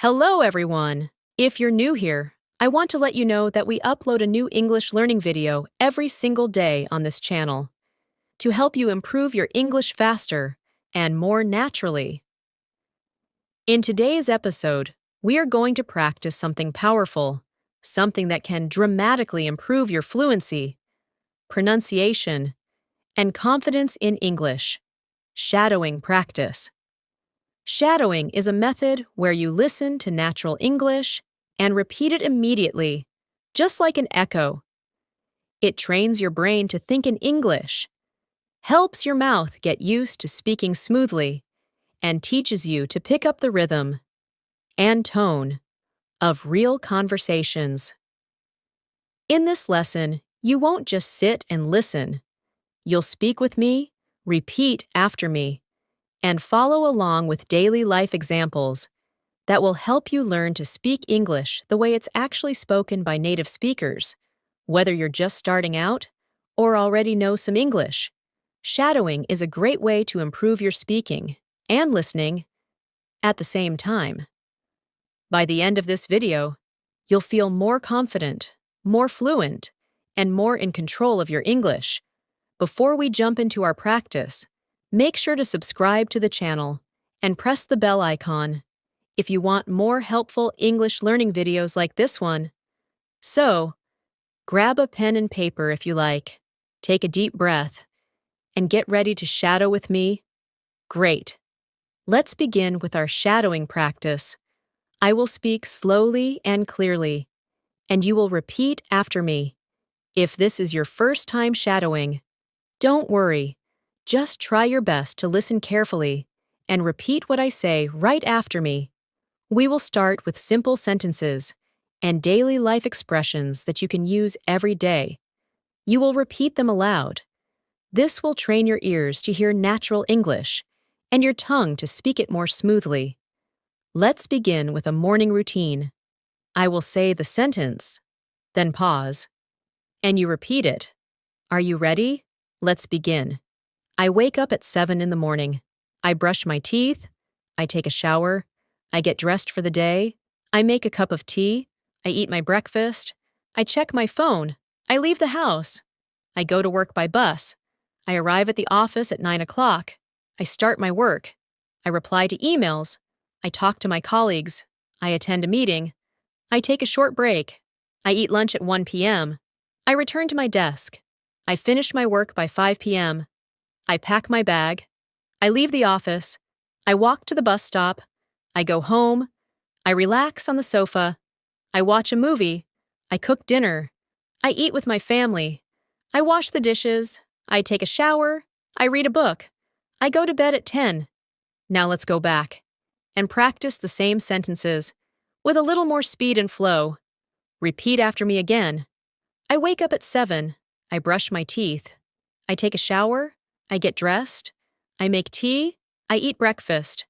Hello, everyone! If you're new here, I want to let you know that we upload a new English learning video every single day on this channel to help you improve your English faster and more naturally. In today's episode, we are going to practice something powerful, something that can dramatically improve your fluency, pronunciation, and confidence in English: shadowing practice. Shadowing is a method where you listen to natural English and repeat it immediately, just like an echo. It trains your brain to think in English, helps your mouth get used to speaking smoothly, and teaches you to pick up the rhythm and tone of real conversations. In this lesson, you won't just sit and listen. You'll speak with me, repeat after me, and follow along with daily life examples that will help you learn to speak English the way it's actually spoken by native speakers, whether you're just starting out or already know some English. Shadowing is a great way to improve your speaking and listening at the same time. By the end of this video, you'll feel more confident, more fluent, and more in control of your English. Before we jump into our practice, make sure to subscribe to the channel and press the bell icon if you want more helpful English learning videos like this one. So, grab a pen and paper if you like, take a deep breath, and get ready to shadow with me. Great. Let's begin with our shadowing practice. I will speak slowly and clearly, and you will repeat after me. If this is your first time shadowing, don't worry. Just try your best to listen carefully and repeat what I say right after me. We will start with simple sentences and daily life expressions that you can use every day. You will repeat them aloud. This will train your ears to hear natural English and your tongue to speak it more smoothly. Let's begin with a morning routine. I will say the sentence, then pause, and you repeat it. Are you ready? Let's begin. I wake up at 7 in the morning. I brush my teeth. I take a shower. I get dressed for the day. I make a cup of tea. I eat my breakfast. I check my phone. I leave the house. I go to work by bus. I arrive at the office at 9 o'clock. I start my work. I reply to emails. I talk to my colleagues. I attend a meeting. I take a short break. I eat lunch at 1 p.m. I return to my desk. I finish my work by 5 p.m. I pack my bag. I leave the office. I walk to the bus stop. I go home. I relax on the sofa. I watch a movie. I cook dinner. I eat with my family. I wash the dishes. I take a shower. I read a book. I go to bed at 10. Now let's go back and practice the same sentences with a little more speed and flow. Repeat after me again. I wake up at 7. I brush my teeth. I take a shower. I get dressed. I make tea. I eat breakfast.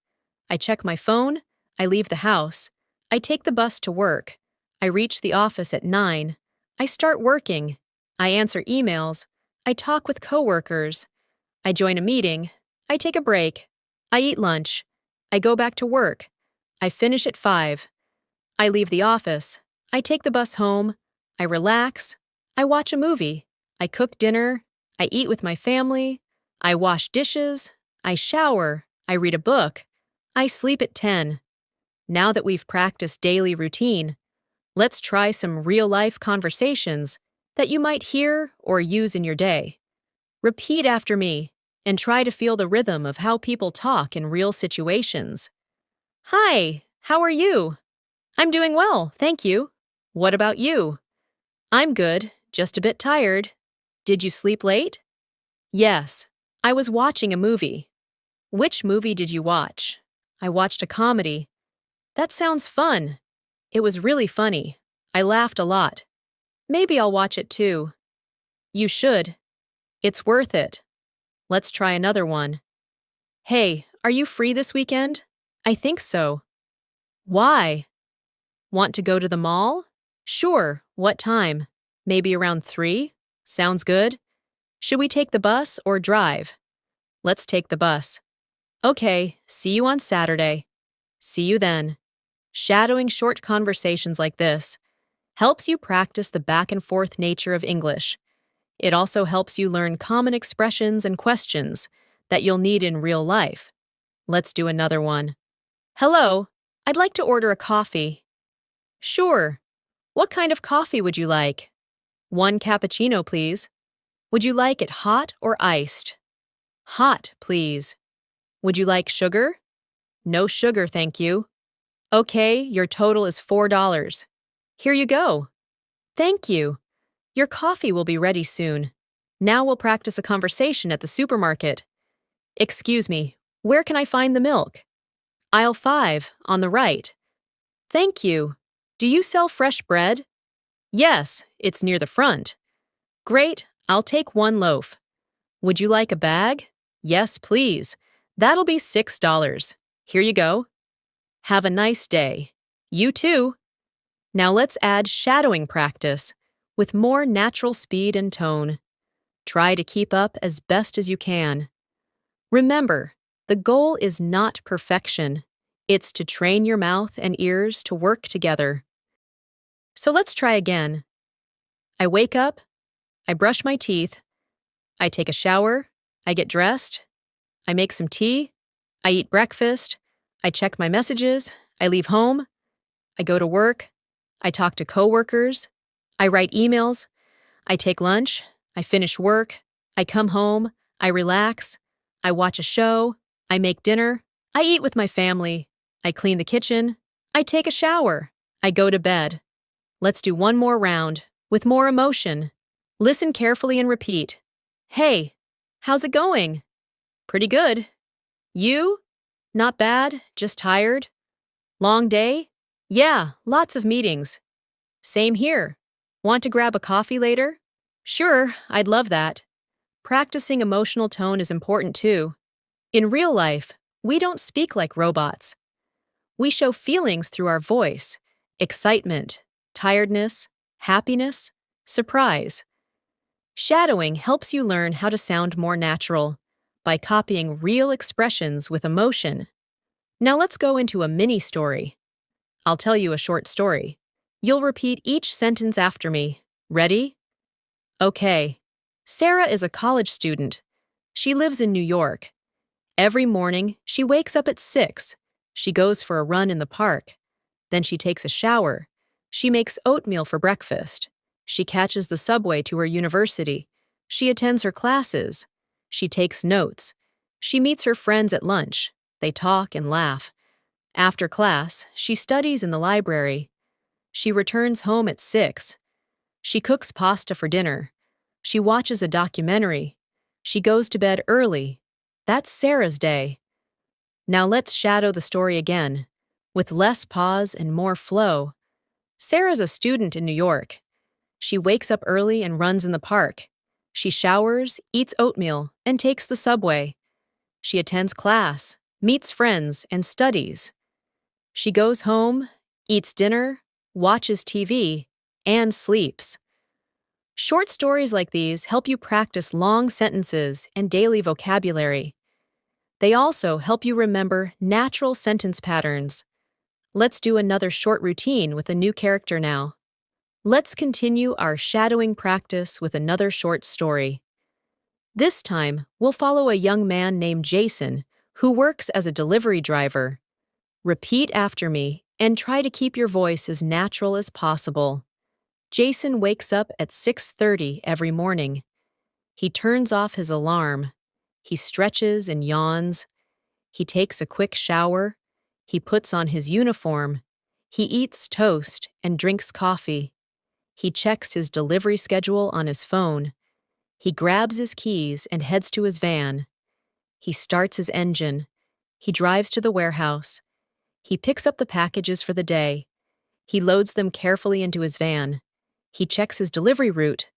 I check my phone. I leave the house. I take the bus to work. I reach the office at 9. I start working. I answer emails. I talk with coworkers. I join a meeting. I take a break. I eat lunch. I go back to work. I finish at 5. I leave the office. I take the bus home. I relax. I watch a movie. I cook dinner. I eat with my family. I wash dishes. I shower. I read a book. I sleep at 10. Now that we've practiced daily routine, let's try some real-life conversations that you might hear or use in your day. Repeat after me and try to feel the rhythm of how people talk in real situations. Hi, how are you? I'm doing well, thank you. What about you? I'm good, just a bit tired. Did you sleep late? Yes, I was watching a movie. Which movie did you watch? I watched a comedy. That sounds fun. It was really funny. I laughed a lot. Maybe I'll watch it too. You should. It's worth it. Let's try another one. Hey, are you free this weekend? I think so. Why? Want to go to the mall? Sure, what time? Maybe around 3? Sounds good. Should we take the bus or drive? Let's take the bus. Okay, see you on Saturday. See you then. Shadowing short conversations like this helps you practice the back and forth nature of English. It also helps you learn common expressions and questions that you'll need in real life. Let's do another one. Hello, I'd like to order a coffee. Sure. What kind of coffee would you like? One cappuccino, please. Would you like it hot or iced? Hot, please. Would you like sugar? No sugar, thank you. Okay, your total is $4. Here you go. Thank you. Your coffee will be ready soon. Now we'll practice a conversation at the supermarket. Excuse me, where can I find the milk? Aisle 5, on the right. Thank you. Do you sell fresh bread? Yes, it's near the front. Great, I'll take one loaf. Would you like a bag? Yes, please. That'll be $6. Here you go. Have a nice day. You too. Now let's add shadowing practice with more natural speed and tone. Try to keep up as best as you can. Remember, the goal is not perfection. It's to train your mouth and ears to work together. So let's try again. I wake up, I brush my teeth, I take a shower, I get dressed, I make some tea, I eat breakfast, I check my messages, I leave home, I go to work, I talk to coworkers, I write emails, I take lunch, I finish work, I come home, I relax, I watch a show, I make dinner, I eat with my family, I clean the kitchen, I take a shower, I go to bed. Let's do one more round, with more emotion. Listen carefully and repeat. Hey, how's it going? Pretty good. You? Not bad, just tired. Long day? Yeah, lots of meetings. Same here. Want to grab a coffee later? Sure, I'd love that. Practicing emotional tone is important too. In real life, we don't speak like robots. We show feelings through our voice, excitement, tiredness, happiness, surprise. Shadowing helps you learn how to sound more natural by copying real expressions with emotion. Now let's go into a mini story. I'll tell you a short story. You'll repeat each sentence after me. Ready? Okay. Sarah is a college student. She lives in New York. Every morning, she wakes up at 6. She goes for a run in the park. Then she takes a shower. She makes oatmeal for breakfast. She catches the subway to her university. She attends her classes. She takes notes. She meets her friends at lunch. They talk and laugh. After class, she studies in the library. She returns home at 6. She cooks pasta for dinner. She watches a documentary. She goes to bed early. That's Sarah's day. Now let's shadow the story again, with less pause and more flow. Sarah's a student in New York. She wakes up early and runs in the park. She showers, eats oatmeal, and takes the subway. She attends class, meets friends, and studies. She goes home, eats dinner, watches TV, and sleeps. Short stories like these help you practice long sentences and daily vocabulary. They also help you remember natural sentence patterns. Let's do another short routine with a new character now. Let's continue our shadowing practice with another short story. This time, we'll follow a young man named Jason who works as a delivery driver. Repeat after me and try to keep your voice as natural as possible. Jason wakes up at 6:30 every morning. He turns off his alarm. He stretches and yawns. He takes a quick shower. He puts on his uniform. He eats toast and drinks coffee. He checks his delivery schedule on his phone. He grabs his keys and heads to his van. He starts his engine. He drives to the warehouse. He picks up the packages for the day. He loads them carefully into his van. He checks his delivery route.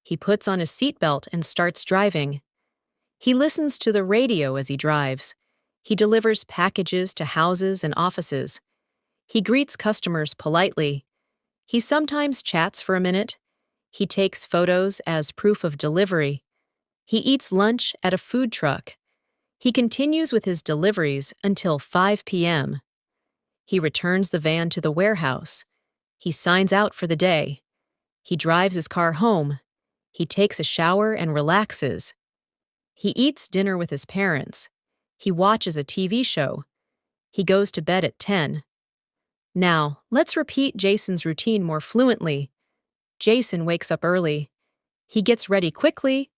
He puts on his seatbelt and starts driving. He listens to the radio as he drives. He delivers packages to houses and offices. He greets customers politely. He sometimes chats for a minute. He takes photos as proof of delivery. He eats lunch at a food truck. He continues with his deliveries until 5 p.m. He returns the van to the warehouse. He signs out for the day. He drives his car home. He takes a shower and relaxes. He eats dinner with his parents. He watches a TV show. He goes to bed at 10. Now, let's repeat Jason's routine more fluently. Jason wakes up early. He gets ready quickly.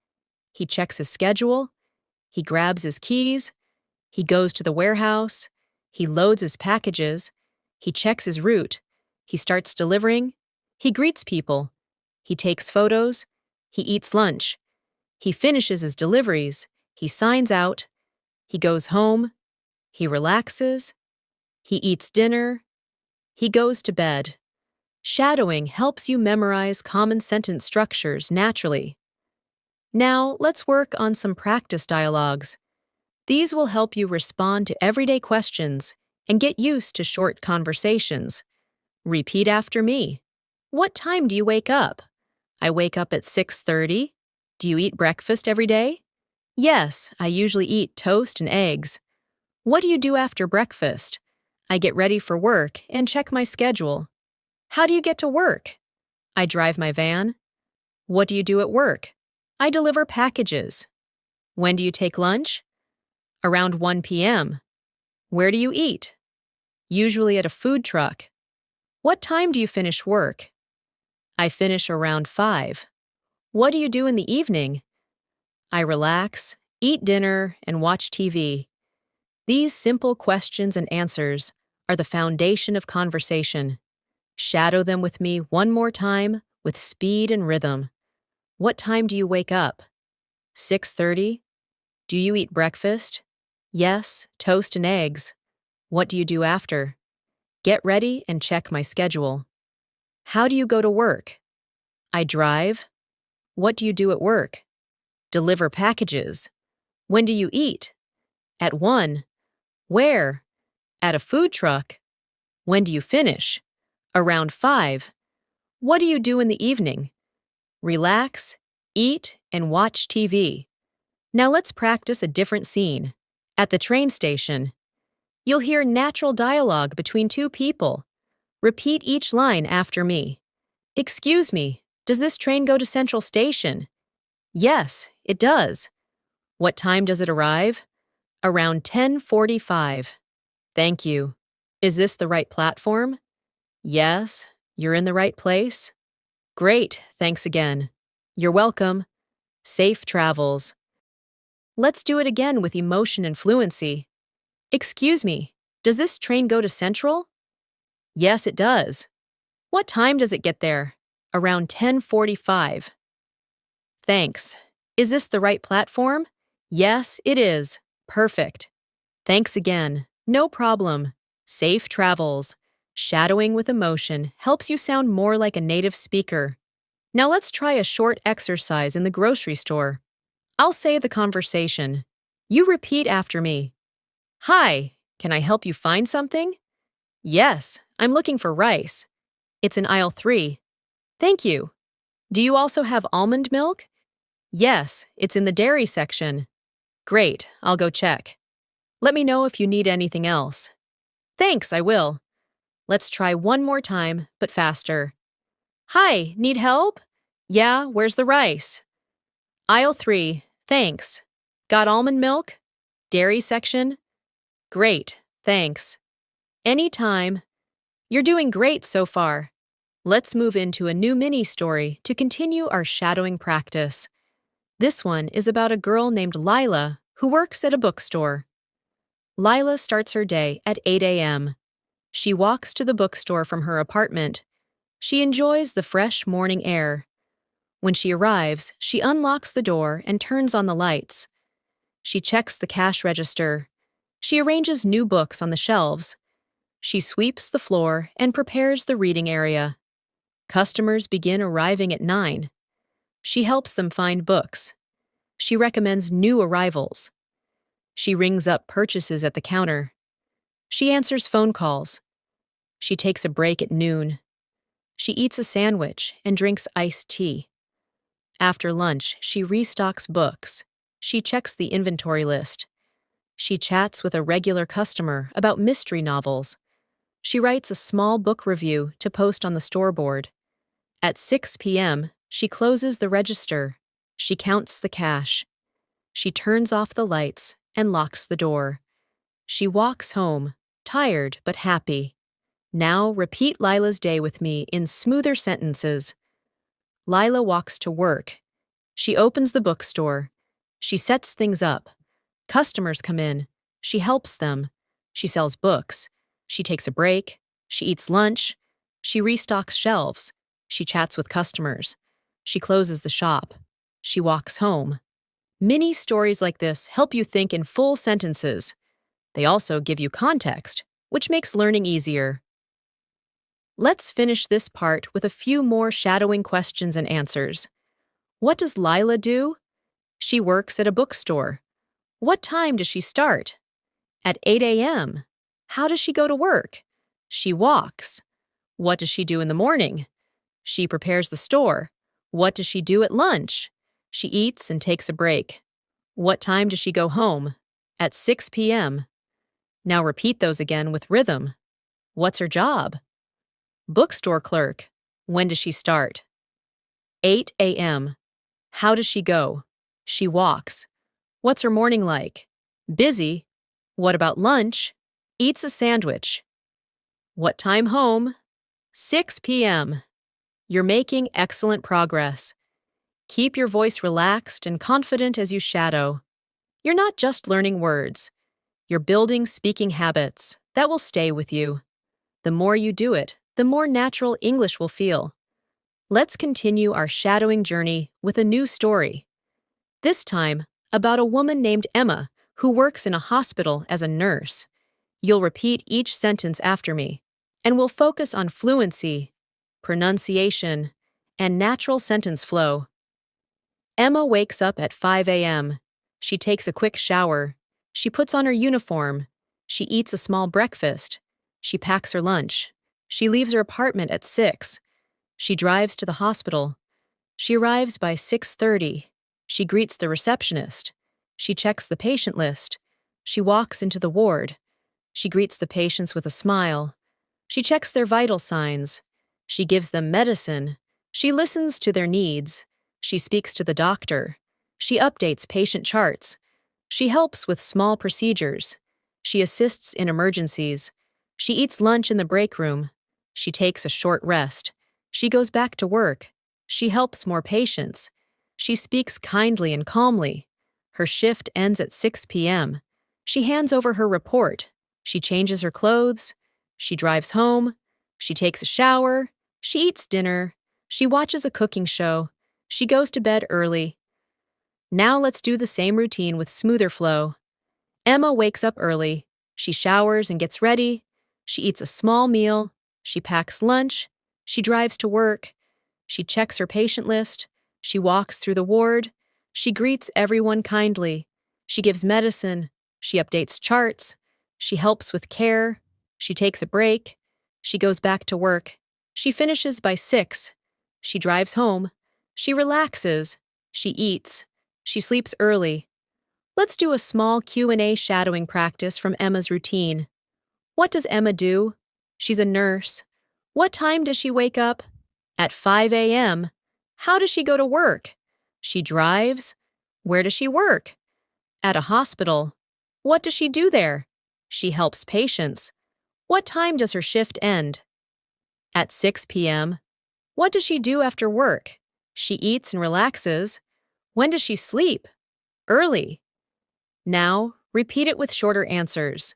He checks his schedule. He grabs his keys. He goes to the warehouse. He loads his packages. He checks his route. He starts delivering. He greets people. He takes photos. He eats lunch. He finishes his deliveries. He signs out. He goes home. He relaxes. He eats dinner. He goes to bed. Shadowing helps you memorize common sentence structures naturally. Now, let's work on some practice dialogues. These will help you respond to everyday questions and get used to short conversations. Repeat after me. What time do you wake up? I wake up at 6:30. Do you eat breakfast every day? Yes, I usually eat toast and eggs. What do you do after breakfast? I get ready for work and check my schedule. How do you get to work? I drive my van. What do you do at work? I deliver packages. When do you take lunch? Around 1 p.m. Where do you eat? Usually at a food truck. What time do you finish work? I finish around 5. What do you do in the evening? I relax, eat dinner, and watch TV. These simple questions and answers are the foundation of conversation. Shadow them with me one more time with speed and rhythm. What time do you wake up? 6:30. Do you eat breakfast? Yes, toast and eggs. What do you do after? Get ready and check my schedule. How do you go to work? I drive. What do you do at work? Deliver packages. When do you eat? At 1. Where? At a food truck. When do you finish? Around 5. What do you do in the evening? Relax, eat, and watch TV. Now let's practice a different scene. At the train station. You'll hear natural dialogue between two people. Repeat each line after me. Excuse me, does this train go to Central Station? Yes, it does. What time does it arrive? Around 10:45. Thank you. Is this the right platform? Yes, you're in the right place. Great, thanks again. You're welcome. Safe travels. Let's do it again with emotion and fluency. Excuse me, does this train go to Central? Yes, it does. What time does it get there? Around 10:45. Thanks. Is this the right platform? Yes, it is. Perfect. Thanks again. No problem. Safe travels. Shadowing with emotion helps you sound more like a native speaker. Now let's try a short exercise in the grocery store. I'll say the conversation. You repeat after me. Hi, can I help you find something? Yes, I'm looking for rice. It's in aisle 3. Thank you. Do you also have almond milk? Yes, it's in the dairy section. Great, I'll go check. Let me know if you need anything else. Thanks, I will. Let's try one more time, but faster. Hi, need help? Yeah, where's the rice? Aisle 3, thanks. Got almond milk? Dairy section? Great, thanks. Anytime. You're doing great so far. Let's move into a new mini story to continue our shadowing practice. This one is about a girl named Lila who works at a bookstore. Lila starts her day at 8 a.m. She walks to the bookstore from her apartment. She enjoys the fresh morning air. When she arrives, she unlocks the door and turns on the lights. She checks the cash register. She arranges new books on the shelves. She sweeps the floor and prepares the reading area. Customers begin arriving at 9. She helps them find books. She recommends new arrivals. She rings up purchases at the counter. She answers phone calls. She takes a break at noon. She eats a sandwich and drinks iced tea. After lunch, she restocks books. She checks the inventory list. She chats with a regular customer about mystery novels. She writes a small book review to post on the store board. At 6 p.m., she closes the register. She counts the cash. She turns off the lights and locks the door. She walks home, tired but happy. Now repeat Lila's day with me in smoother sentences. Lila walks to work. She opens the bookstore. She sets things up. Customers come in. She helps them. She sells books. She takes a break. She eats lunch. She restocks shelves. She chats with customers. She closes the shop. She walks home. Mini stories like this help you think in full sentences. They also give you context, which makes learning easier. Let's finish this part with a few more shadowing questions and answers. What does Lila do? She works at a bookstore. What time does she start? At 8 a.m. How does she go to work? She walks. What does she do in the morning? She prepares the store. What does she do at lunch? She eats and takes a break. What time does she go home? At 6 p.m. Now repeat those again with rhythm. What's her job? Bookstore clerk. When does she start? 8 a.m. How does she go? She walks. What's her morning like? Busy. What about lunch? Eats a sandwich. What time home? 6 p.m. You're making excellent progress. Keep your voice relaxed and confident as you shadow. You're not just learning words. You're building speaking habits that will stay with you. The more you do it, the more natural English will feel. Let's continue our shadowing journey with a new story. This time, about a woman named Emma who works in a hospital as a nurse. You'll repeat each sentence after me, and we'll focus on fluency, pronunciation, and natural sentence flow. Emma wakes up at 5 a.m. She takes a quick shower. She puts on her uniform. She eats a small breakfast. She packs her lunch. She leaves her apartment at 6. She drives to the hospital. She arrives by 6:30. She greets the receptionist. She checks the patient list. She walks into the ward. She greets the patients with a smile. She checks their vital signs. She gives them medicine. She listens to their needs. She speaks to the doctor. She updates patient charts. She helps with small procedures. She assists in emergencies. She eats lunch in the break room. She takes a short rest. She goes back to work. She helps more patients. She speaks kindly and calmly. Her shift ends at 6 p.m. She hands over her report. She changes her clothes. She drives home. She takes a shower. She eats dinner. She watches a cooking show. She goes to bed early. Now let's do the same routine with smoother flow. Emma wakes up early. She showers and gets ready. She eats a small meal. She packs lunch. She drives to work. She checks her patient list. She walks through the ward. She greets everyone kindly. She gives medicine. She updates charts. She helps with care. She takes a break. She goes back to work. She finishes by 6. She drives home. She relaxes. She eats. She sleeps early. Let's do a small Q&A shadowing practice from Emma's routine. What does Emma do? She's a nurse. What time does she wake up? At 5 a.m. How does she go to work? She drives. Where does she work? At a hospital. What does she do there? She helps patients. What time does her shift end? At 6 p.m. What does she do after work? She eats and relaxes. When does she sleep? Early. Now, repeat it with shorter answers.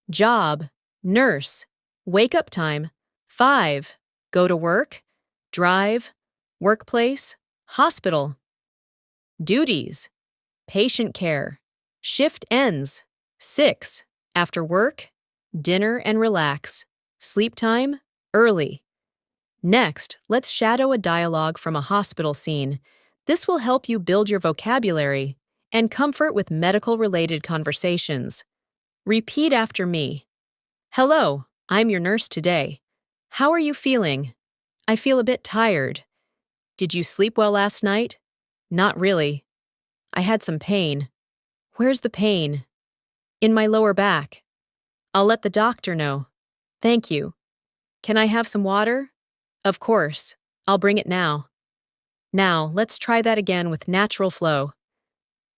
Job, nurse, wake up time, 5, go to work, drive, workplace, hospital. Duties, patient care, shift ends, 6, after work, dinner and relax, sleep time, early. Next, let's shadow a dialogue from a hospital scene. This will help you build your vocabulary and comfort with medical-related conversations. Repeat after me. Hello, I'm your nurse today. How are you feeling? I feel a bit tired. Did you sleep well last night? Not really. I had some pain. Where's the pain? In my lower back. I'll let the doctor know. Thank you. Can I have some water? Of course. I'll bring it now. Now, let's try that again with natural flow.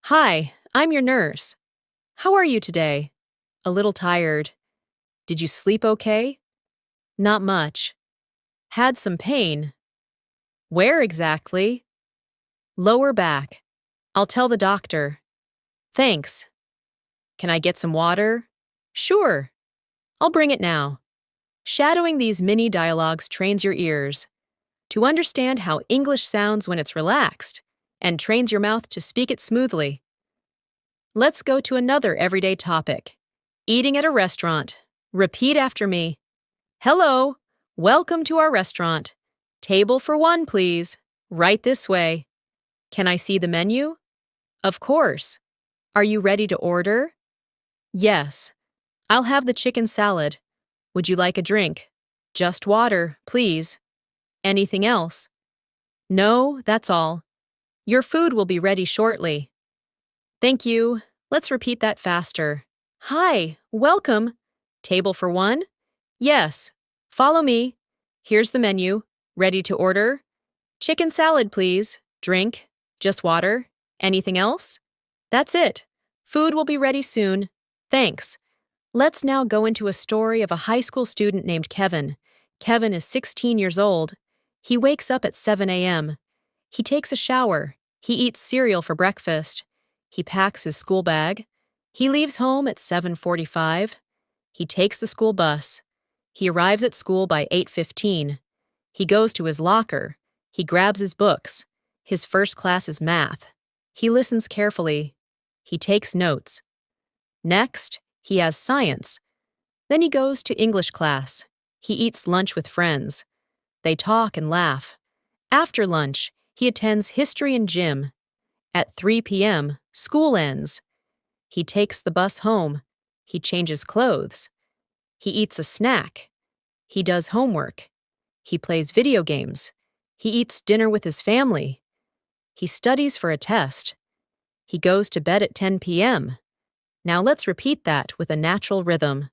Hi, I'm your nurse. How are you today? A little tired. Did you sleep okay? Not much. Had some pain. Where exactly? Lower back. I'll tell the doctor. Thanks. Can I get some water? Sure. I'll bring it now. Shadowing these mini dialogues trains your ears to understand how English sounds when it's relaxed and trains your mouth to speak it smoothly. Let's go to another everyday topic. Eating at a restaurant. Repeat after me. Hello. Welcome to our restaurant. Table for one, please. Right this way. Can I see the menu? Of course. Are you ready to order? Yes. I'll have the chicken salad. Would you like a drink? Just water, please. Anything else? No, that's all. Your food will be ready shortly. Thank you. Let's repeat that faster. Hi, welcome. Table for one? Yes. Follow me. Here's the menu. Ready to order? Chicken salad, please. Drink? Just water? Anything else? That's it. Food will be ready soon. Thanks. Let's now go into a story of a high school student named Kevin. Kevin is 16 years old. He wakes up at 7 a.m. He takes a shower. He eats cereal for breakfast. He packs his school bag. He leaves home at 7:45. He takes the school bus. He arrives at school by 8:15. He goes to his locker. He grabs his books. His first class is math. He listens carefully. He takes notes. Next, he has science. Then he goes to English class. He eats lunch with friends. They talk and laugh. After lunch, he attends history and gym. At 3 p.m., school ends. He takes the bus home. He changes clothes. He eats a snack. He does homework. He plays video games. He eats dinner with his family. He studies for a test. He goes to bed at 10 p.m. Now let's repeat that with a natural rhythm.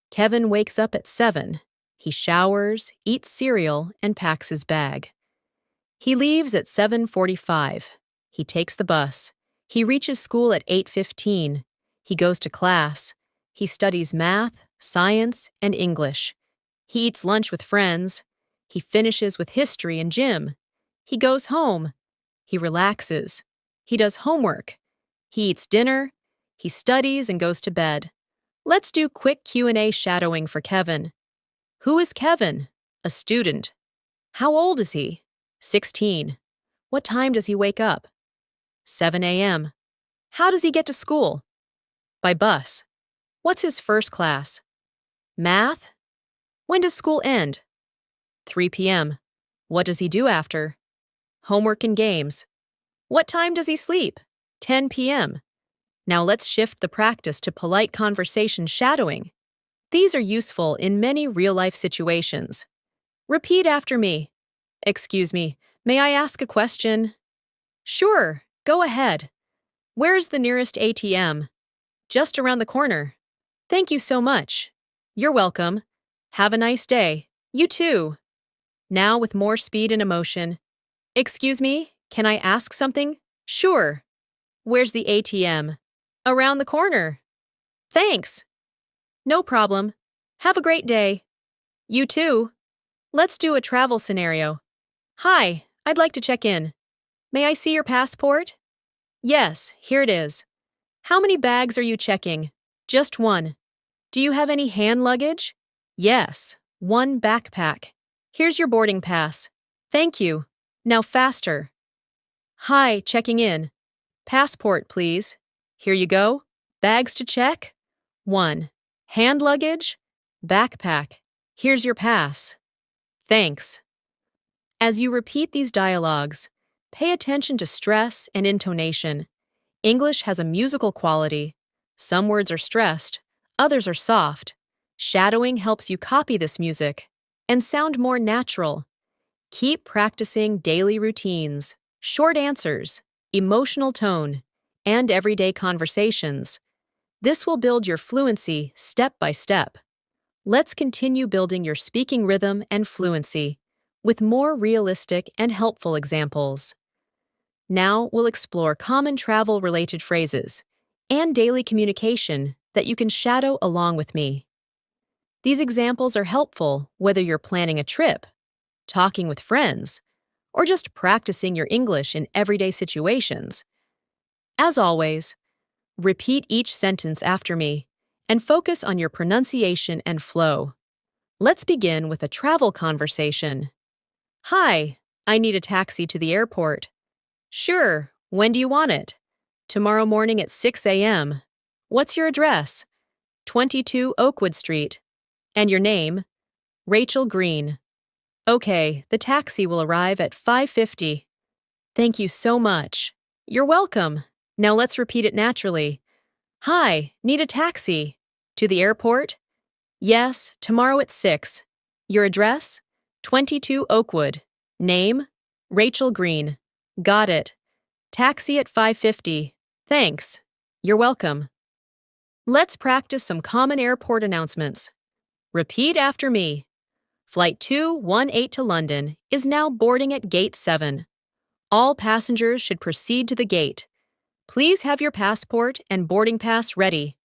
Kevin wakes up at 7. He showers, eats cereal, and packs his bag. He leaves at 7:45. He takes the bus. He reaches school at 8:15. He goes to class. He studies math, science, and English. He eats lunch with friends. He finishes with history and gym. He goes home. He relaxes. He does homework. He eats dinner. He studies and goes to bed. Let's do quick Q&A shadowing for Kevin. Who is Kevin? A student. How old is he? 16. What time does he wake up? 7 a.m. How does he get to school? By bus. What's his first class? Math? When does school end? 3 p.m. What does he do after? Homework and games. What time does he sleep? 10 p.m. Now let's shift the practice to polite conversation shadowing. These are useful in many real-life situations. Repeat after me. Excuse me, may I ask a question? Sure, go ahead. Where's the nearest ATM? Just around the corner. Thank you so much. You're welcome. Have a nice day. You too. Now with more speed and emotion. Excuse me, can I ask something? Sure. Where's the ATM? Around the corner. Thanks. No problem. Have a great day. You too. Let's do a travel scenario. Hi, I'd like to check in. May I see your passport? Yes, here it is. How many bags are you checking? Just one. Do you have any hand luggage? Yes, one backpack. Here's your boarding pass. Thank you. Now faster. Hi, checking in. Passport, please. Here you go. Bags to check. 1. Hand luggage. Backpack. Here's your pass. Thanks. As you repeat these dialogues, pay attention to stress and intonation. English has a musical quality. Some words are stressed, others are soft. Shadowing helps you copy this music and sound more natural. Keep practicing daily routines, short answers, emotional tone, and everyday conversations. This will build your fluency step by step. Let's continue building your speaking rhythm and fluency with more realistic and helpful examples. Now we'll explore common travel-related phrases and daily communication that you can shadow along with me. These examples are helpful whether you're planning a trip, talking with friends, or just practicing your English in everyday situations. As always, repeat each sentence after me and focus on your pronunciation and flow. Let's begin with a travel conversation. Hi, I need a taxi to the airport. Sure, when do you want it? Tomorrow morning at 6 a.m. What's your address? 22 Oakwood Street. And your name? Rachel Green. Okay, the taxi will arrive at 5:50. Thank you so much. You're welcome. Now let's repeat it naturally. Hi, need a taxi. To the airport? Yes, tomorrow at 6. Your address? 22 Oakwood. Name? Rachel Green. Got it. Taxi at 5:50. Thanks. You're welcome. Let's practice some common airport announcements. Repeat after me. Flight 218 to London is now boarding at Gate 7. All passengers should proceed to the gate. Please have your passport and boarding pass ready.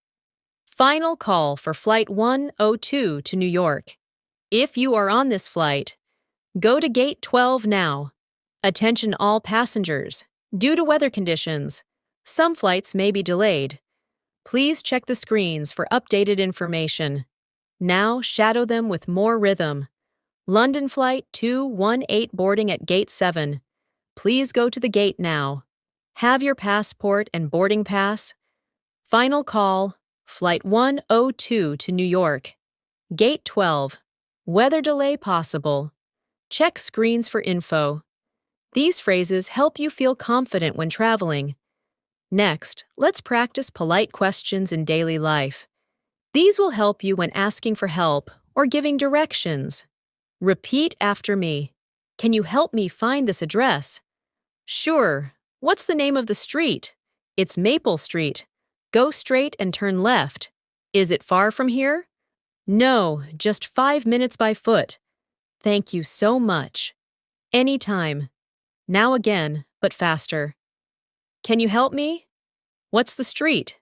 Final call for Flight 102 to New York. If you are on this flight, go to Gate 12 now. Attention all passengers. Due to weather conditions, some flights may be delayed. Please check the screens for updated information. Now shadow them with more rhythm. London Flight 218 boarding at Gate 7. Please go to the gate now. Have your passport and boarding pass. Final call, Flight 102 to New York. Gate 12. Weather delay possible. Check screens for info. These phrases help you feel confident when traveling. Next, let's practice polite questions in daily life. These will help you when asking for help or giving directions. Repeat after me. Can you help me find this address? Sure. What's the name of the street? It's Maple Street. Go straight and turn left. Is it far from here? No, just 5 minutes by foot. Thank you so much. Anytime. Now again, but faster. Can you help me? What's the street?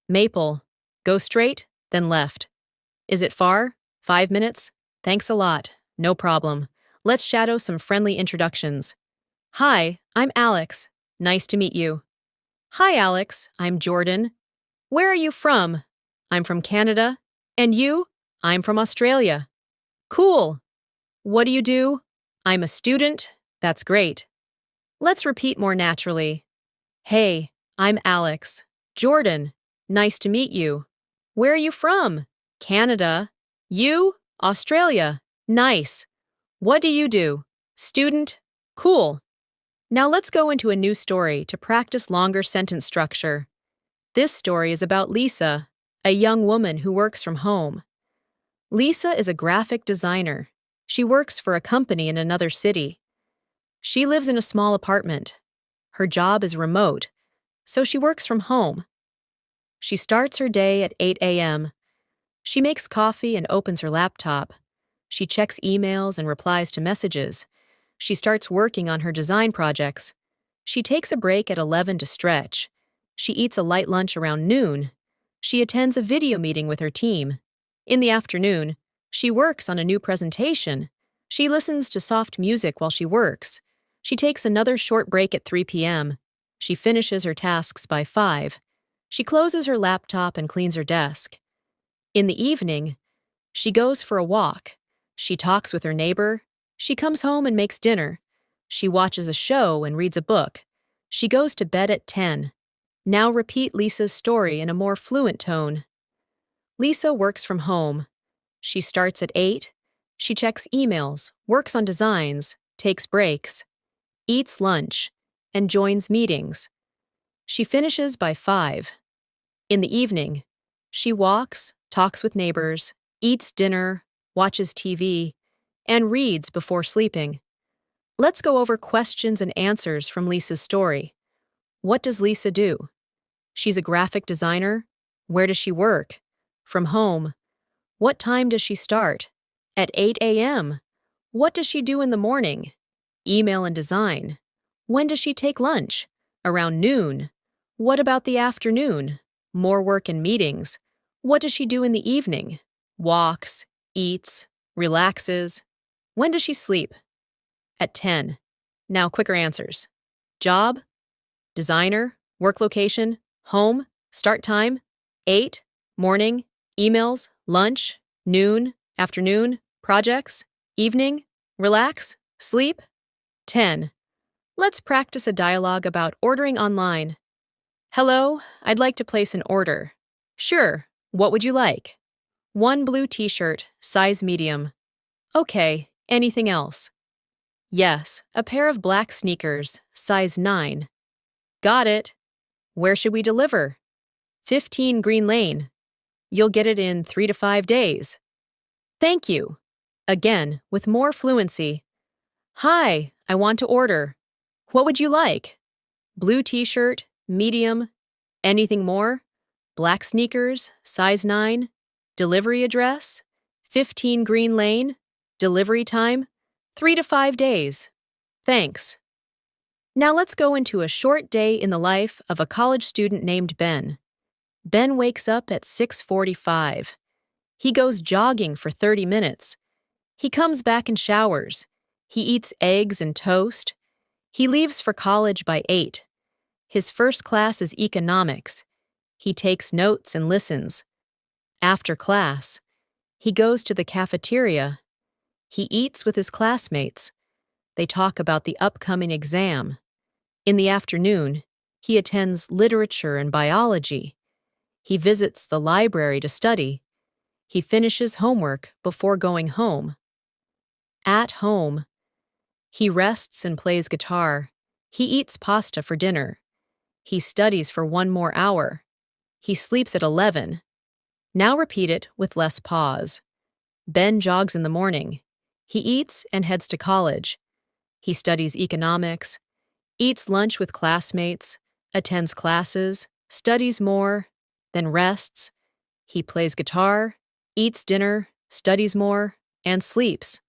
Maple. Go straight, then left. Is it far? 5 minutes? Thanks a lot. No problem. Let's shadow some friendly introductions. Hi, I'm Alex. Nice to meet you. Hi, Alex. I'm Jordan. Where are you from? I'm from Canada. And you? I'm from Australia. Cool. What do you do? I'm a student. That's great. Let's repeat more naturally. Hey, I'm Alex. Jordan. Nice to meet you. Where are you from? Canada. You? Australia. Nice. What do you do? Student. Cool. Now let's go into a new story to practice longer sentence structure. This story is about Lisa, a young woman who works from home. Lisa is a graphic designer. She works for a company in another city. She lives in a small apartment. Her job is remote, so she works from home. She starts her day at 8 a.m. She makes coffee and opens her laptop. She checks emails and replies to messages. She starts working on her design projects. She takes a break at 11 to stretch. She eats a light lunch around noon. She attends a video meeting with her team. In the afternoon, she works on a new presentation. She listens to soft music while she works. She takes another short break at 3 p.m. She finishes her tasks by 5. She closes her laptop and cleans her desk. In the evening, she goes for a walk. She talks with her neighbor. She comes home and makes dinner. She watches a show and reads a book. She goes to bed at 10. Now repeat Lisa's story in a more fluent tone. Lisa works from home. She starts at 8. She checks emails, works on designs, takes breaks, eats lunch, and joins meetings. She finishes by 5. In the evening, she walks, talks with neighbors, eats dinner, watches TV, and reads before sleeping. Let's go over questions and answers from Lisa's story. What does Lisa do? She's a graphic designer. Where does she work? From home. What time does she start? At 8 a.m. What does she do in the morning? Email and design. When does she take lunch? Around noon. What about the afternoon? More work and meetings. What does she do in the evening? Walks, eats, relaxes. When does she sleep? At 10. Now quicker answers. Job, designer, work location, home, start time, 8, morning, emails, lunch, noon, afternoon, projects, evening, relax, sleep. 10. Let's practice a dialogue about ordering online. Hello, I'd like to place an order. Sure, what would you like? One blue t-shirt, size medium. Okay, anything else? Yes, a pair of black sneakers, size 9. Got it. Where should we deliver? 15 Green Lane. You'll get it in 3 to 5 days. Thank you. Again, with more fluency. Hi, I want to order. What would you like? Blue t-shirt, medium. Anything more? Black sneakers, size 9. Delivery address? 15 Green Lane. Delivery time? 3 to 5 days. Thanks. Now let's go into a short day in the life of a college student named Ben. Ben wakes up at 6:45. He goes jogging for 30 minutes. He comes back and showers. He eats eggs and toast. He leaves for college by 8. His first class is economics. He takes notes and listens. After class, he goes to the cafeteria. He eats with his classmates. They talk about the upcoming exam. In the afternoon, he attends literature and biology. He visits the library to study. He finishes homework before going home. At home, he rests and plays guitar. He eats pasta for dinner. He studies for 1 more hour. He sleeps at 11. Now repeat it with less pause. Ben jogs in the morning. He eats and heads to college. He studies economics, eats lunch with classmates, attends classes, studies more, then rests. He plays guitar, eats dinner, studies more, and sleeps.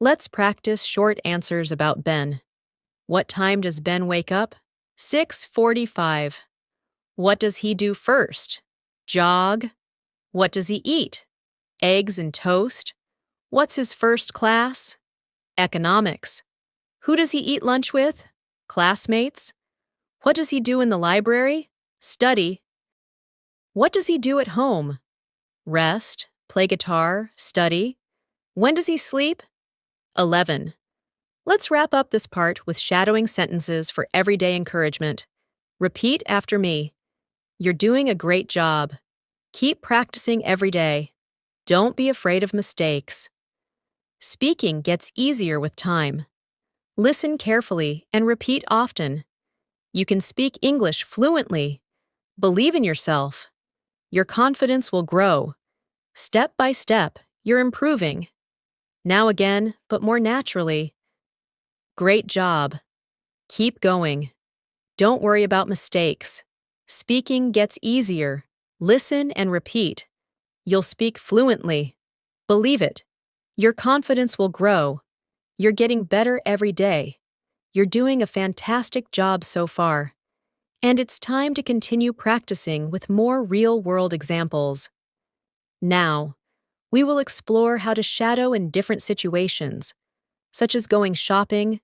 Let's practice short answers about Ben. What time does Ben wake up? 6:45. What does he do first? Jog. What does he eat? Eggs and toast. What's his first class? Economics. Who does he eat lunch with? Classmates. What does he do in the library? Study. What does he do at home? Rest, play guitar, study. When does he sleep? 11. Let's wrap up this part with shadowing sentences for everyday encouragement. Repeat after me. You're doing a great job. Keep practicing every day. Don't be afraid of mistakes. Speaking gets easier with time. Listen carefully and repeat often. You can speak English fluently. Believe in yourself. Your confidence will grow. Step by step, you're improving. Now again, but more naturally. Great job. Keep going. Don't worry about mistakes. Speaking gets easier. Listen and repeat. You'll speak fluently. Believe it. Your confidence will grow. You're getting better every day. You're doing a fantastic job so far. And it's time to continue practicing with more real-world examples. Now, we will explore how to shadow in different situations, such as going shopping,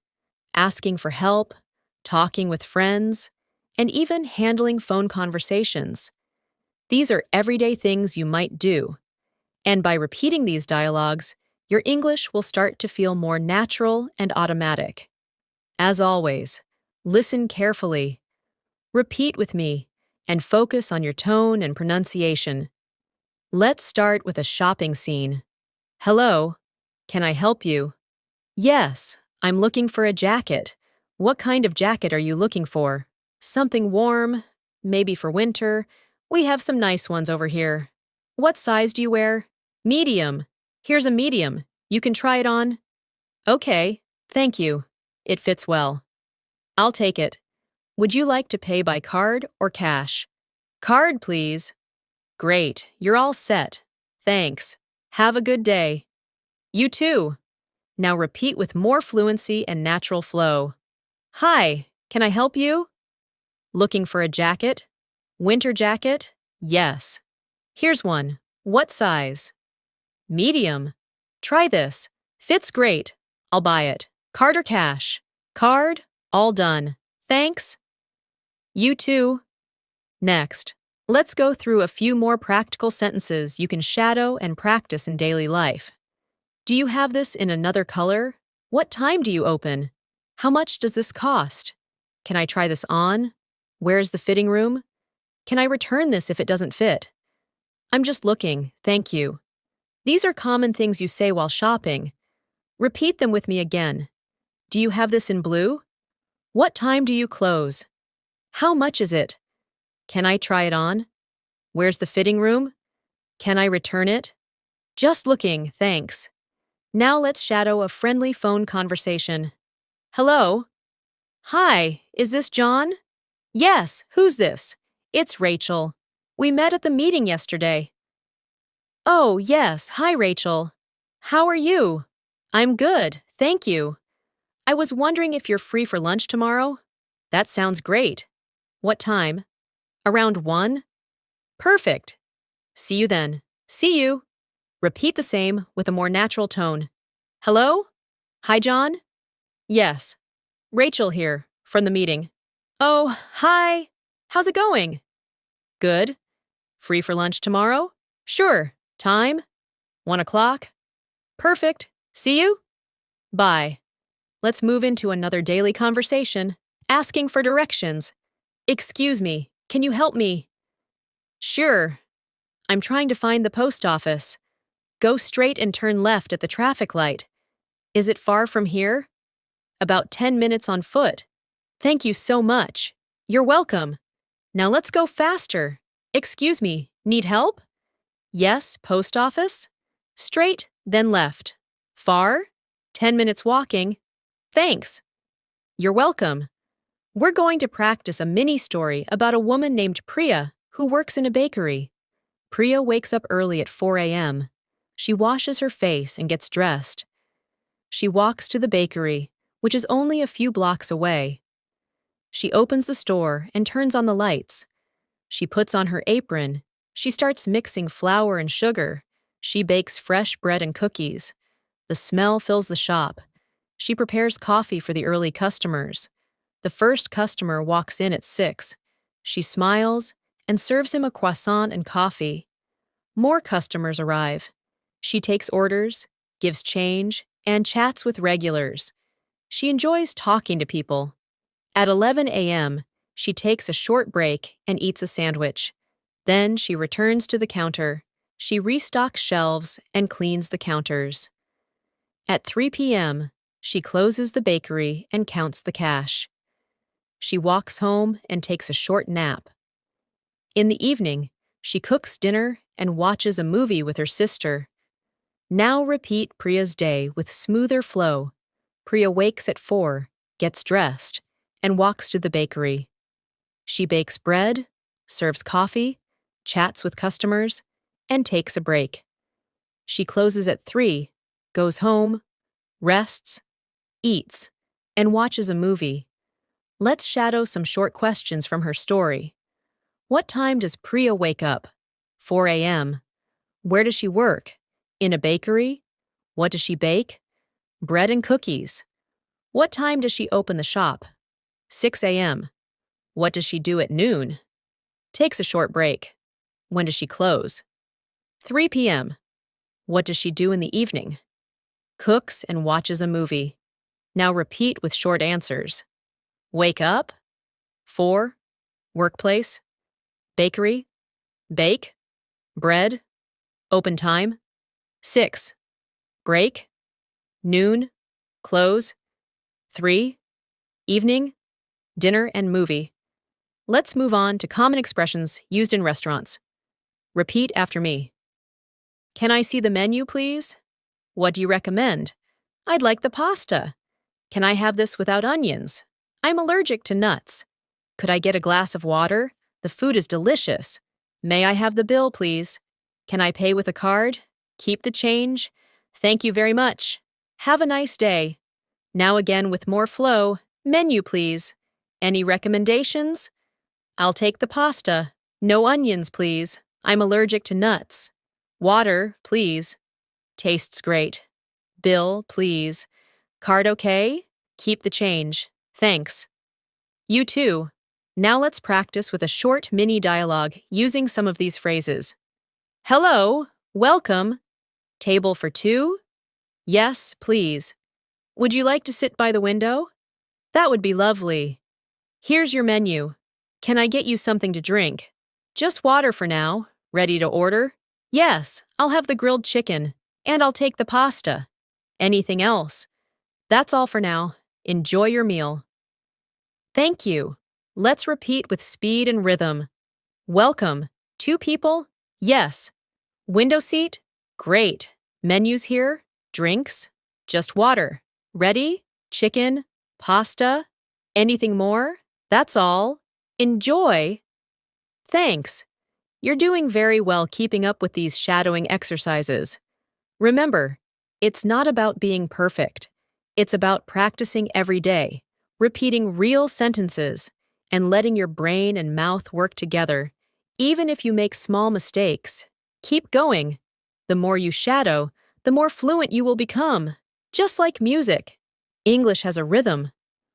asking for help, talking with friends, and even handling phone conversations. These are everyday things you might do. And by repeating these dialogues, your English will start to feel more natural and automatic. As always, listen carefully. Repeat with me, and focus on your tone and pronunciation. Let's start with a shopping scene. Hello, can I help you? Yes, I'm looking for a jacket. What kind of jacket are you looking for? Something warm, maybe for winter. We have some nice ones over here. What size do you wear? Medium. Here's a medium. You can try it on. Okay, thank you. It fits well. I'll take it. Would you like to pay by card or cash? Card, please. Great, you're all set. Thanks. Have a good day. You too. Now repeat with more fluency and natural flow. Hi, can I help you? Looking for a jacket? Winter jacket? Yes. Here's one. What size? Medium. Try this. Fits great. I'll buy it. Card or cash? Card? All done. Thanks. You too. Next, let's go through a few more practical sentences you can shadow and practice in daily life. Do you have this in another color? What time do you open? How much does this cost? Can I try this on? Where's the fitting room? Can I return this if it doesn't fit? I'm just looking, thank you. These are common things you say while shopping. Repeat them with me again. Do you have this in blue? What time do you close? How much is it? Can I try it on? Where's the fitting room? Can I return it? Just looking, thanks. Now let's shadow a friendly phone conversation. Hello? Hi, is this John? Yes, who's this? It's Rachel. We met at the meeting yesterday. Oh, yes, hi Rachel. How are you? I'm good, thank you. I was wondering if you're free for lunch tomorrow? That sounds great. What time? Around 1? Perfect. See you then. See you. Repeat the same with a more natural tone. Hello? Hi, John? Yes. Rachel here, from the meeting. Oh, hi. How's it going? Good. Free for lunch tomorrow? Sure. Time? 1 o'clock? Perfect. See you? Bye. Let's move into another daily conversation, asking for directions. Excuse me, can you help me? Sure. I'm trying to find the post office. Go straight and turn left at the traffic light. Is it far from here? About 10 minutes on foot. Thank you so much. You're welcome. Now let's go faster. Excuse me, need help? Yes, post office. Straight, then left. Far? 10 minutes walking. Thanks. You're welcome. We're going to practice a mini story about a woman named Priya who works in a bakery. Priya wakes up early at 4 a.m. She washes her face and gets dressed. She walks to the bakery, which is only a few blocks away. She opens the store and turns on the lights. She puts on her apron. She starts mixing flour and sugar. She bakes fresh bread and cookies. The smell fills the shop. She prepares coffee for the early customers. The first customer walks in at 6. She smiles and serves him a croissant and coffee. More customers arrive. She takes orders, gives change, and chats with regulars. She enjoys talking to people. At 11 a.m., she takes a short break and eats a sandwich. Then she returns to the counter. She restocks shelves and cleans the counters. At 3 p.m., she closes the bakery and counts the cash. She walks home and takes a short nap. In the evening, she cooks dinner and watches a movie with her sister. Now repeat Priya's day with smoother flow. Priya wakes at 4, gets dressed, and walks to the bakery. She bakes bread, serves coffee, chats with customers, and takes a break. She closes at 3, goes home, rests, eats, and watches a movie. Let's shadow some short questions from her story. What time does Priya wake up? 4 a.m. Where does she work? In a bakery? What does she bake? Bread and cookies. What time does she open the shop? 6 a.m. What does she do at noon? Takes a short break. When does she close? 3 p.m. What does she do in the evening? Cooks and watches a movie. Now repeat with short answers. Wake up. 4. Workplace. Bakery. Bake. Bread. Open time. 6. Break. Noon. Close. 3. Evening. Dinner and movie. Let's move on to common expressions used in restaurants. Repeat after me. Can I see the menu, please? What do you recommend? I'd like the pasta. Can I have this without onions? I'm allergic to nuts. Could I get a glass of water? The food is delicious. May I have the bill, please? Can I pay with a card? Keep the change? Thank you very much. Have a nice day. Now again with more flow. Menu, please. Any recommendations? I'll take the pasta. No onions, please. I'm allergic to nuts. Water, please. Tastes great. Bill, please. Card okay? Keep the change. Thanks. You too. Now let's practice with a short mini dialogue using some of these phrases. Hello, welcome. Table for two? Yes, please. Would you like to sit by the window? That would be lovely. Here's your menu. Can I get you something to drink? Just water for now. Ready to order? Yes, I'll have the grilled chicken, and I'll take the pasta. Anything else? That's all for now. Enjoy your meal. Thank you. Let's repeat with speed and rhythm. Welcome. Two people? Yes. Window seat? Great. Menus here? Drinks? Just water. Ready? Chicken? Pasta? Anything more? That's all. Enjoy. Thanks. You're doing very well keeping up with these shadowing exercises. Remember, it's not about being perfect. It's about practicing every day, repeating real sentences, and letting your brain and mouth work together. Even if you make small mistakes, keep going. The more you shadow, the more fluent you will become. Just like music, English has a rhythm.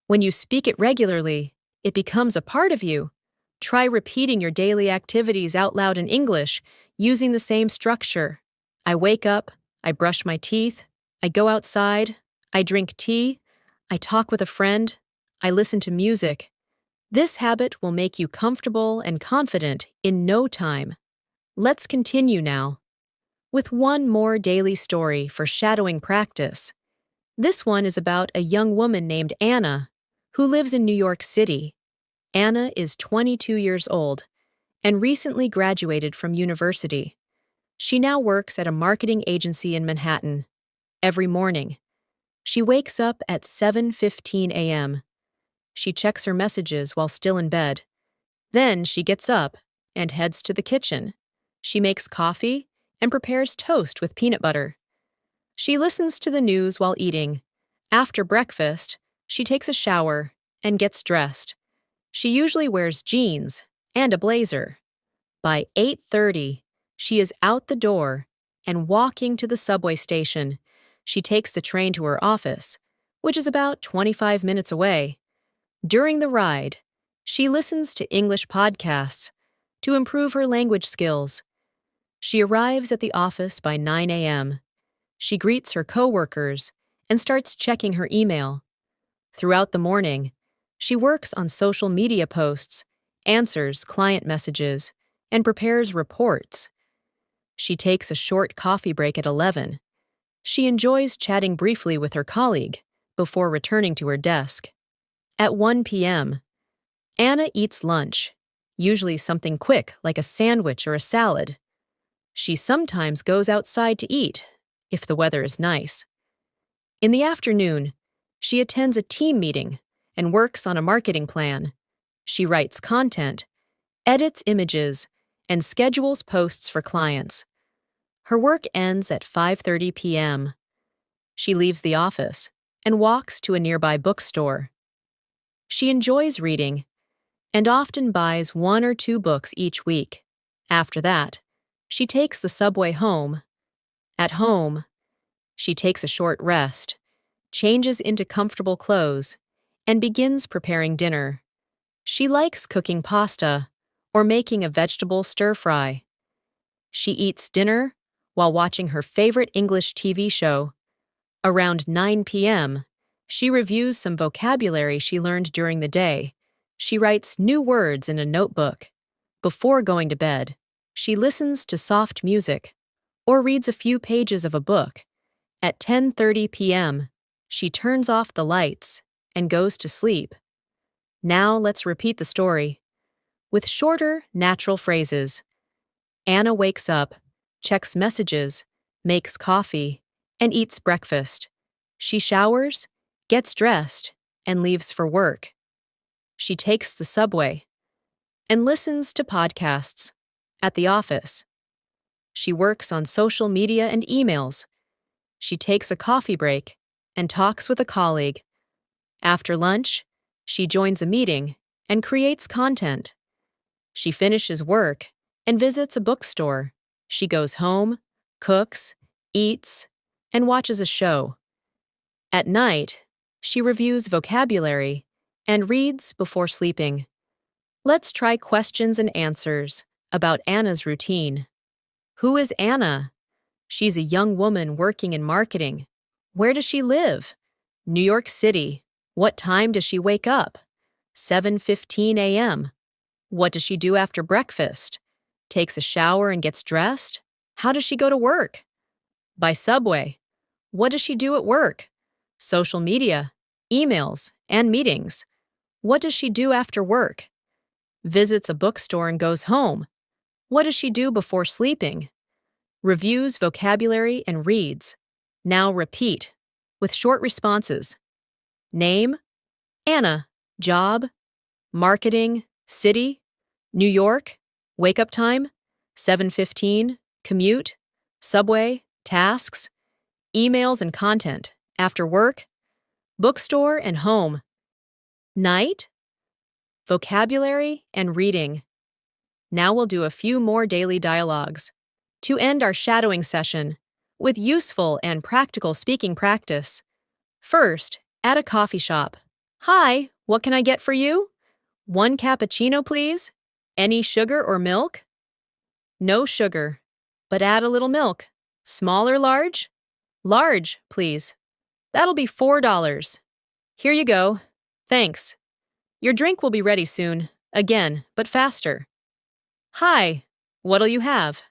When you speak it regularly, it becomes a part of you. Try repeating your daily activities out loud in English using the same structure. I wake up, I brush my teeth, I go outside, I drink tea, I talk with a friend, I listen to music. This habit will make you comfortable and confident in no time. Let's continue now with one more daily story for shadowing practice. This one is about a young woman named Anna who lives in New York City. Anna is 22 years old and recently graduated from university. She now works at a marketing agency in Manhattan. Every morning, she wakes up at 7:15 a.m. She checks her messages while still in bed. Then she gets up and heads to the kitchen. She makes coffee and prepares toast with peanut butter. She listens to the news while eating. After breakfast, she takes a shower and gets dressed. She usually wears jeans and a blazer. By 8:30, she is out the door and walking to the subway station. She takes the train to her office, which is about 25 minutes away. During the ride, she listens to English podcasts to improve her language skills. She arrives at the office by 9 a.m. She greets her coworkers and starts checking her email. Throughout the morning, she works on social media posts, answers client messages, and prepares reports. She takes a short coffee break at 11. She enjoys chatting briefly with her colleague before returning to her desk. At 1 p.m., Anna eats lunch, usually something quick like a sandwich or a salad. She sometimes goes outside to eat, if the weather is nice. In the afternoon, she attends a team meeting and works on a marketing plan. She writes content, edits images, and schedules posts for clients. Her work ends at 5:30 p.m. She leaves the office and walks to a nearby bookstore. She enjoys reading and often buys 1 or 2 books each week. After that, she takes the subway home. At home, she takes a short rest, changes into comfortable clothes, and begins preparing dinner. She likes cooking pasta or making a vegetable stir-fry. She eats dinner while watching her favorite English TV show. Around 9 p.m., she reviews some vocabulary she learned during the day. She writes new words in a notebook. Before going to bed, she listens to soft music or reads a few pages of a book. At 10:30 p.m., she turns off the lights and goes to sleep. Now let's repeat the story with shorter, natural phrases. Anna wakes up, checks messages, makes coffee, and eats breakfast. She showers, gets dressed, and leaves for work. She takes the subway and listens to podcasts. At the office, She works on social media and emails. She takes a coffee break and talks with a colleague. After lunch, she joins a meeting and creates content. She finishes work and visits a bookstore. She goes home, cooks, eats, and watches a show. At night, she reviews vocabulary and reads before sleeping. Let's try questions and answers about Anna's routine. Who is Anna? She's a young woman working in marketing. Where does she live? New York City. What time does she wake up? 7:15 a.m. What does she do after breakfast? Takes a shower and gets dressed? How does she go to work? By subway. What does she do at work? Social media, emails, and meetings. What does she do after work? Visits a bookstore and goes home. What does she do before sleeping? Reviews vocabulary and reads. Now repeat, with short responses. Name: Anna. Job: marketing, city, New York, wake-up time, 7:15, commute, subway, tasks, emails and content, after work, bookstore and home, night, vocabulary and reading. Now we'll do a few more daily dialogues to end our shadowing session with useful and practical speaking practice. First, at a coffee shop. Hi, what can I get for you? 1 cappuccino, please. Any sugar or milk? No sugar, but add a little milk. Small or large? Large, please. That'll be $4. Here you go. Thanks. Your drink will be ready soon. Again, but faster. Hi, what'll you have?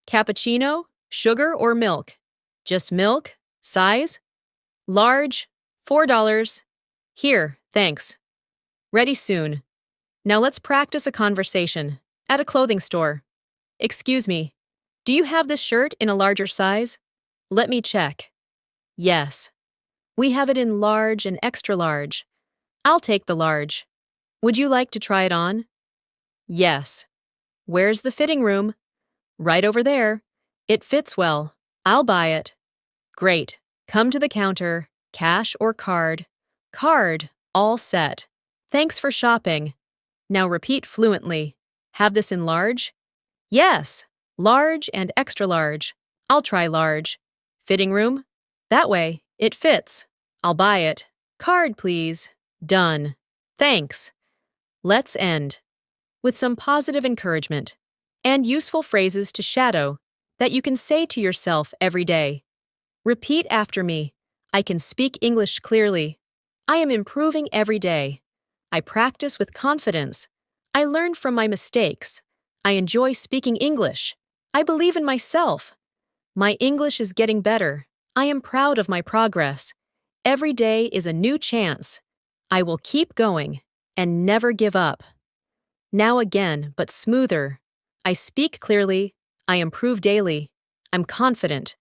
Cappuccino, sugar or milk? Just milk? Size? Large, $4. Here, thanks. Ready soon. Now let's practice a conversation at a clothing store. Excuse me, do you have this shirt in a larger size? Let me check. Yes. We have it in large and extra large. I'll take the large. Would you like to try it on? Yes. Where's the fitting room? Right over there. It fits well. I'll buy it. Great. Come to the counter. Cash or card? Card. All set. Thanks for shopping. Now repeat fluently. Have this in large? Yes. Large and extra large. I'll try large. Fitting room? That way. It fits. I'll buy it. Card, please. Done. Thanks. Let's end with some positive encouragement and useful phrases to shadow that you can say to yourself every day. Repeat after me. I can speak English clearly. I am improving every day. I practice with confidence. I learn from my mistakes. I enjoy speaking English. I believe in myself. My English is getting better. I am proud of my progress. Every day is a new chance. I will keep going and never give up. Now again, but smoother. I speak clearly. I improve daily. I'm confident.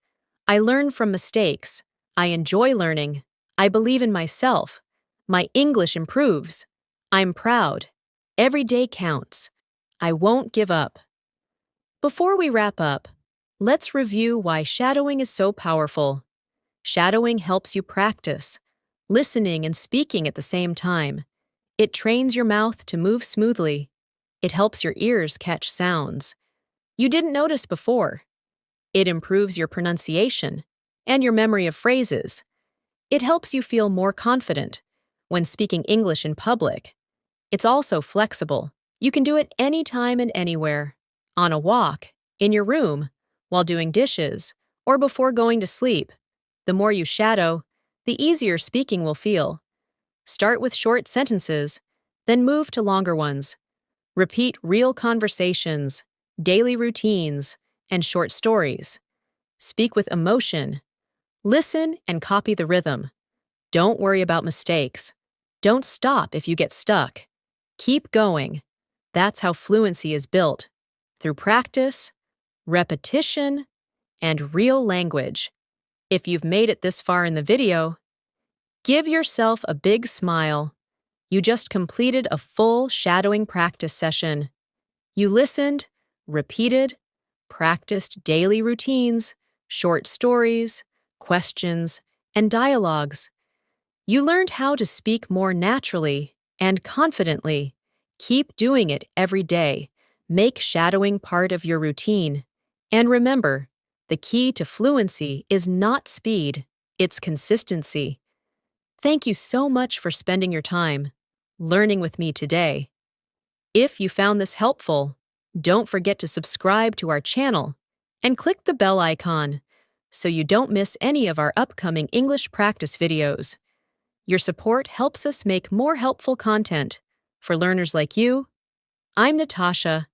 I learn from mistakes. I enjoy learning. I believe in myself. My English improves. I'm proud. Every day counts. I won't give up. Before we wrap up, let's review why shadowing is so powerful. Shadowing helps you practice, listening and speaking at the same time. It trains your mouth to move smoothly. It helps your ears catch sounds you didn't notice before. It improves your pronunciation and your memory of phrases. It helps you feel more confident when speaking English in public. It's also flexible. You can do it anytime and anywhere. On a walk, in your room, while doing dishes, or before going to sleep. The more you shadow, the easier speaking will feel. Start with short sentences, then move to longer ones. Repeat real conversations, daily routines, and short stories. Speak with emotion. Listen and copy the rhythm. Don't worry about mistakes. Don't stop if you get stuck. Keep going. That's how fluency is built, through practice, repetition, and real language. If you've made it this far in the video, give yourself a big smile. You just completed a full shadowing practice session. You listened, repeated, practiced daily routines, short stories, questions, and dialogues. You learned how to speak more naturally and confidently. Keep doing it every day. Make shadowing part of your routine. And remember, the key to fluency is not speed, it's consistency. Thank you so much for spending your time learning with me today. If you found this helpful, don't forget to subscribe to our channel and click the bell icon so you don't miss any of our upcoming English practice videos. Your support helps us make more helpful content for learners like you. I'm Natasha,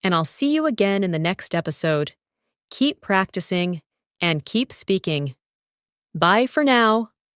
and I'll see you again in the next episode. Keep practicing and keep speaking. Bye for now.